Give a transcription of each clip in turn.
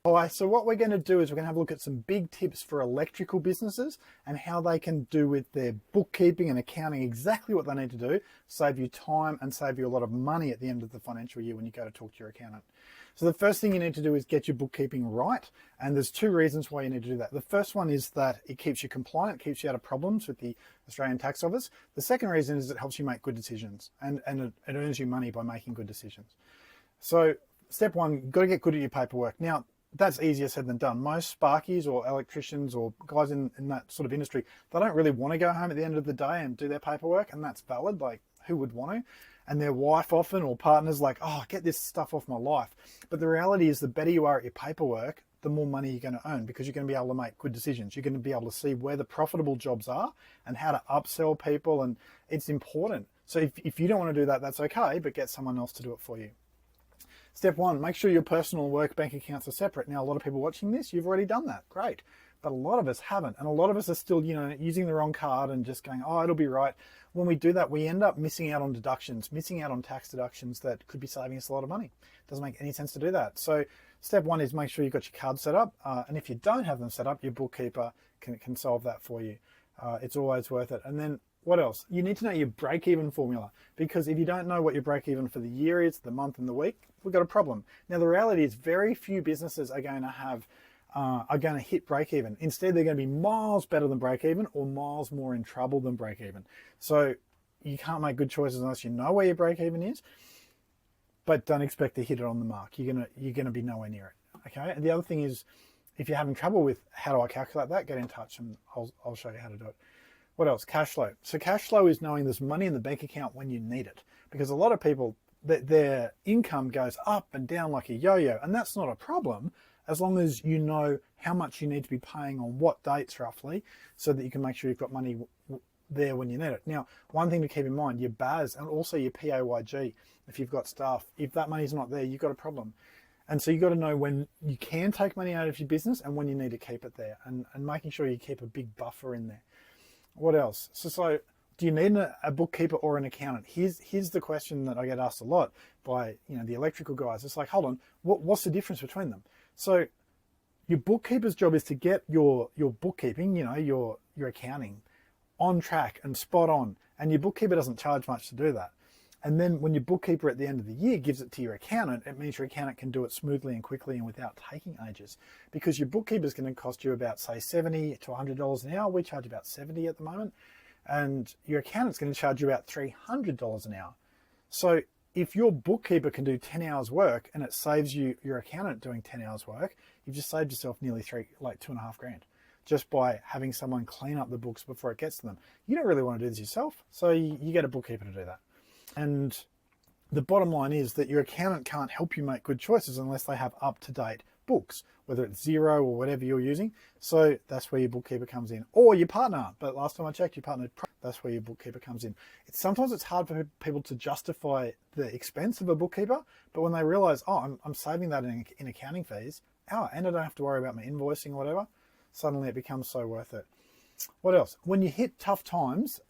All right, so what we're going to do is we're going to have a look at some big tips for electrical businesses and how they can do with their bookkeeping and accounting exactly what they need to do, save you time and save you a lot of money at the end of the financial year when you go to talk to your accountant. So the first thing you need to do is get your bookkeeping right. And there's two reasons why you need to do that. The first one is that it keeps you compliant, keeps you out of problems with the Australian Tax Office. The second reason is it helps you make good decisions and it earns you money by making good decisions. So step one, you've got to get good at your paperwork. Now, that's easier said than done. Most sparkies or electricians or guys in that sort of industry, they don't really want to go home at the end of the day and do their paperwork, and that's valid. Like, who would want to? And their wife often or partner's like, oh, get this stuff off my life. But the reality is the better you are at your paperwork, the more money you're going to earn, because you're going to be able to make good decisions. You're going to be able to see where the profitable jobs are and how to upsell people, and it's important. So if you don't want to do that, that's okay, but get someone else to do it for you. Step one, make sure your personal and work bank accounts are separate. Now, a lot of people watching this, you've already done that. Great. But a lot of us haven't. And a lot of us are still, using the wrong card and just going, oh, it'll be right. When we do that, we end up missing out on deductions, missing out on tax deductions that could be saving us a lot of money. It doesn't make any sense to do that. So step one is make sure you've got your cards set up. And if you don't have them set up, your bookkeeper can solve that for you. It's always worth it. And then what else? You need to know your break-even formula, because if you don't know what your break-even for the year is, the month and the week, we've got a problem. Now, the reality is very few businesses are going to hit break-even. Instead, they're going to be miles better than break-even or miles more in trouble than break-even. So you can't make good choices unless you know where your break-even is, but don't expect to hit it on the mark. You're gonna be nowhere near it. Okay. And the other thing is, if you're having trouble with how do I calculate that, get in touch and I'll show you how to do it. What else? Cash flow. So cash flow is knowing there's money in the bank account when you need it, because a lot of people, their income goes up and down like a yo-yo, and that's not a problem as long as you know how much you need to be paying on what dates roughly, so that you can make sure you've got money there when you need it. Now, one thing to keep in mind, your BAS and also your PAYG, if you've got staff, if that money's not there, you've got a problem. And so you've got to know when you can take money out of your business and when you need to keep it there, and making sure you keep a big buffer in there. What else? So do you need a bookkeeper or an accountant? Here's the question that I get asked a lot by the electrical guys. It's like, hold on, what's the difference between them? So your bookkeeper's job is to get your bookkeeping, your accounting on track and spot on. And your bookkeeper doesn't charge much to do that. And then when your bookkeeper at the end of the year gives it to your accountant, it means your accountant can do it smoothly and quickly and without taking ages. Because your bookkeeper is going to cost you about, say, $70 to $100 an hour. We charge about $70 at the moment. And your accountant's going to charge you about $300 an hour. So if your bookkeeper can do 10 hours work and it saves you your accountant doing 10 hours work, you've just saved yourself nearly $2,500 just by having someone clean up the books before it gets to them. You don't really want to do this yourself, so you get a bookkeeper to do that. And the bottom line is that your accountant can't help you make good choices unless they have up-to-date books, whether it's Xero or whatever you're using. So that's where your bookkeeper comes in, or your partner. But last time I checked, your partner, that's where your bookkeeper comes in. Sometimes it's hard for people to justify the expense of a bookkeeper, but when they realize, oh, I'm saving that in accounting fees, and I don't have to worry about my invoicing or whatever, suddenly it becomes so worth it. What else? When you hit tough times,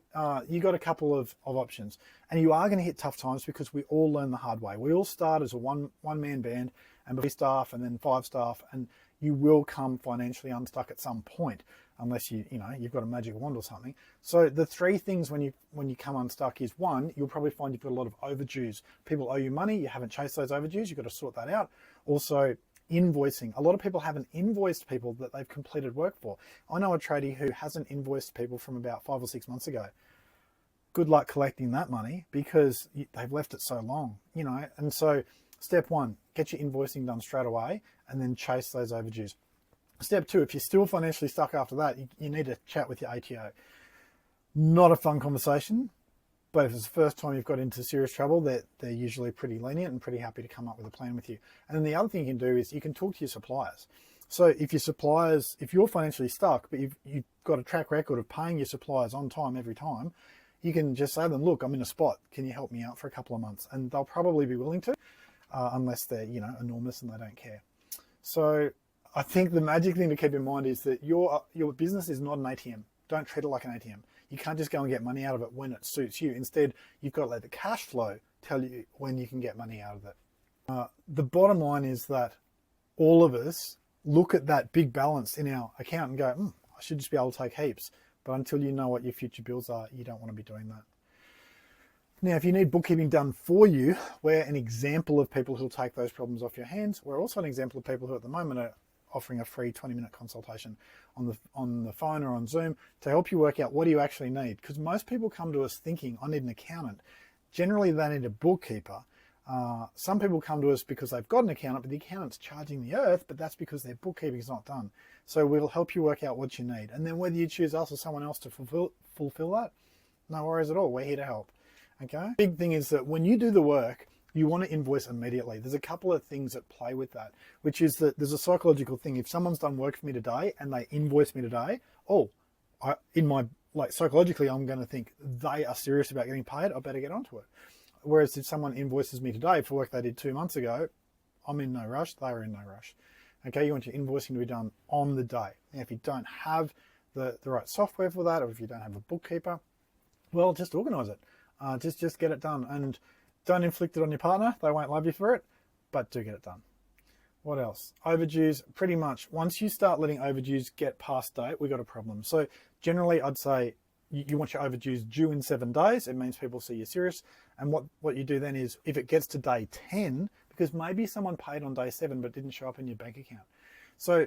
you got a couple of options, and you are going to hit tough times because we all learn the hard way. We all start as a one-man band and 3 staff and then 5 staff, and you will come financially unstuck at some point unless you've got a magic wand or something. So the 3 things when you come unstuck is, 1, you'll probably find you've got a lot of overdues. People owe you money, you haven't chased those overdues, you've got to sort that out. Also, invoicing. A lot of people haven't invoiced people that they've completed work for. I know a tradie who hasn't invoiced people from about 5 or 6 months ago. Good luck collecting that money because they've left it so long, And so step 1, get your invoicing done straight away and then chase those overdues. Step 2, if you're still financially stuck after that, you need to chat with your ATO. Not a fun conversation, but if it's the first time you've got into serious trouble, they're usually pretty lenient and pretty happy to come up with a plan with you. And then the other thing you can do is you can talk to your suppliers. So if you're financially stuck, but you've got a track record of paying your suppliers on time every time, you can just say to them, look, I'm in a spot. Can you help me out for a couple of months? And they'll probably be willing to, unless they're, enormous and they don't care. So I think the magic thing to keep in mind is that your business is not an ATM. Don't treat it like an ATM. You can't just go and get money out of it when it suits you. Instead, you've got to let the cash flow tell you when you can get money out of it. The bottom line is that all of us look at that big balance in our account and go, I should just be able to take heaps. But until you know what your future bills are, you don't want to be doing that. Now, if you need bookkeeping done for you, we're an example of people who'll take those problems off your hands. We're also an example of people who at the moment are offering a free 20-minute consultation on the phone or on Zoom to help you work out what do you actually need. Because most people come to us thinking, I need an accountant. Generally, they need a bookkeeper. Some people come to us because they've got an accountant, but the accountant's charging the earth, but that's because their bookkeeping is not done. So we'll help you work out what you need. And then whether you choose us or someone else to fulfill that, no worries at all. We're here to help. Okay. Big thing is that when you do the work, you want to invoice immediately. There's a couple of things that play with that, which is that there's a psychological thing. If someone's done work for me today and they invoice me today, psychologically, I'm going to think they are serious about getting paid. I better get onto it. Whereas if someone invoices me today for work they did 2 months ago, I'm in no rush. They are in no rush. Okay. You want your invoicing to be done on the day. Now, if you don't have the right software for that, or if you don't have a bookkeeper, well, just organize it. Just get it done, and don't inflict it on your partner. They won't love you for it, but do get it done. What else? Overdues. Pretty much once you start letting overdues get past date, we got a problem. So generally I'd say you want your overdues due in 7 days. It means people see you're serious. And what you do then is if it gets to day 10, because maybe someone paid on day 7 but didn't show up in your bank account. So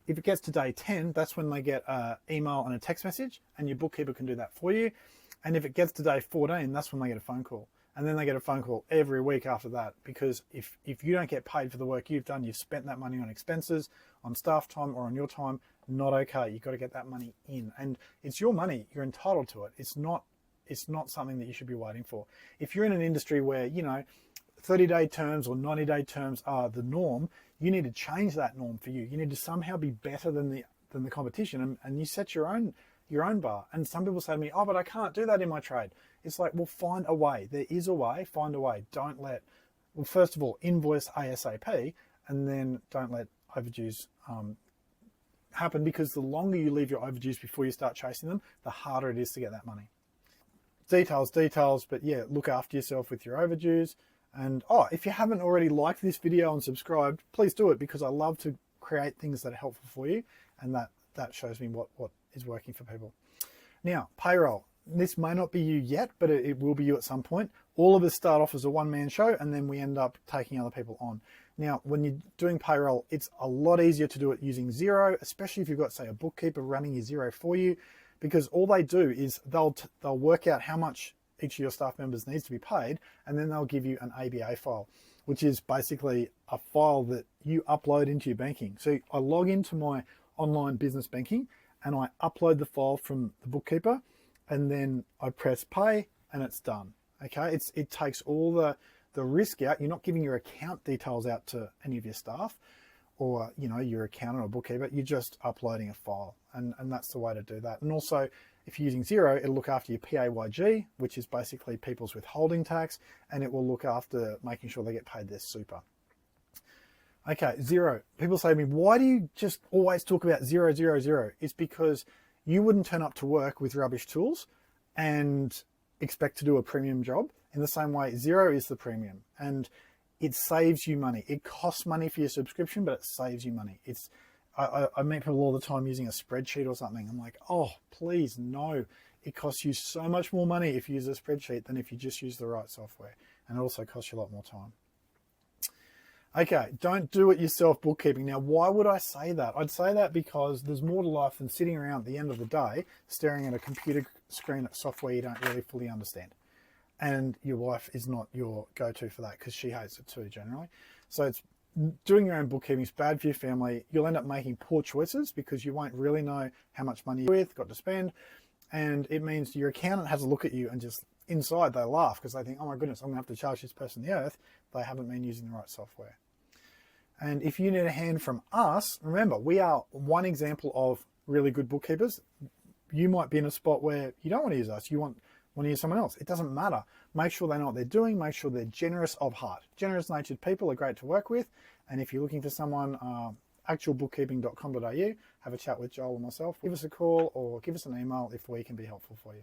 if it gets to day 10, that's when they get an email and a text message, and your bookkeeper can do that for you. And if it gets to day 14, that's when they get a phone call. And then they get a phone call every week after that, because if you don't get paid for the work you've done, you've spent that money on expenses, on staff time, or on your time, not okay. You've got to get that money in. And it's your money. You're entitled to it. It's not something that you should be waiting for. If you're in an industry where, 30-day terms or 90-day terms are the norm, you need to change that norm for you. You need to somehow be better than the competition, and you set your own bar. And some people say to me, oh, but I can't do that in my trade. It's like, well, find a way. There is a way. Find a way. First of all, invoice ASAP, and then don't let overdues happen, because the longer you leave your overdues before you start chasing them, the harder it is to get that money. Details, but yeah, look after yourself with your overdues. And if you haven't already liked this video and subscribed, please do it, because I love to create things that are helpful for you, and that shows me what is working for people. Now, payroll. This may not be you yet, but it will be you at some point. All of us start off as a one-man show, and then we end up taking other people on. Now, when you're doing payroll, it's a lot easier to do it using Xero, especially if you've got, say, a bookkeeper running your Xero for you, because all they do is they'll work out how much each of your staff members needs to be paid, and then they'll give you an ABA file, which is basically a file that you upload into your banking. So I log into my online business banking, and I upload the file from the bookkeeper, and then I press pay, and it's done. Okay, it takes all the risk out. You're not giving your account details out to any of your staff, or your accountant or bookkeeper. You're just uploading a file, and that's the way to do that. And also, if you're using Xero, it'll look after your PAYG, which is basically people's withholding tax, and it will look after making sure they get paid their super. Okay, Xero. People say to me, why do you just always talk about Xero? It's because you wouldn't turn up to work with rubbish tools and expect to do a premium job. In the same way, Xero is the premium, and it saves you money. It costs money for your subscription, but it saves you money. I meet people all the time using a spreadsheet or something. I'm like, oh, please, no. It costs you so much more money if you use a spreadsheet than if you just use the right software. And it also costs you a lot more time. Okay, don't do it yourself bookkeeping. Now, why would I say that? I'd say that because there's more to life than sitting around at the end of the day staring at a computer screen at software you don't really fully understand. And your wife is not your go-to for that, because she hates it too, generally. So doing your own bookkeeping is bad for your family. You'll end up making poor choices because you won't really know how much money you've got to spend. And it means your accountant has a look at you, and just inside they laugh because they think, oh my goodness, I'm going to have to charge this person the earth. They haven't been using the right software. And if you need a hand from us, remember, we are one example of really good bookkeepers. You might be in a spot where you don't want to use us. You want to use someone else. It doesn't matter. Make sure they know what they're doing. Make sure they're generous of heart. Generous-natured people are great to work with. And if you're looking for someone, actualbookkeeping.com.au, have a chat with Joel or myself. Give us a call or give us an email if we can be helpful for you.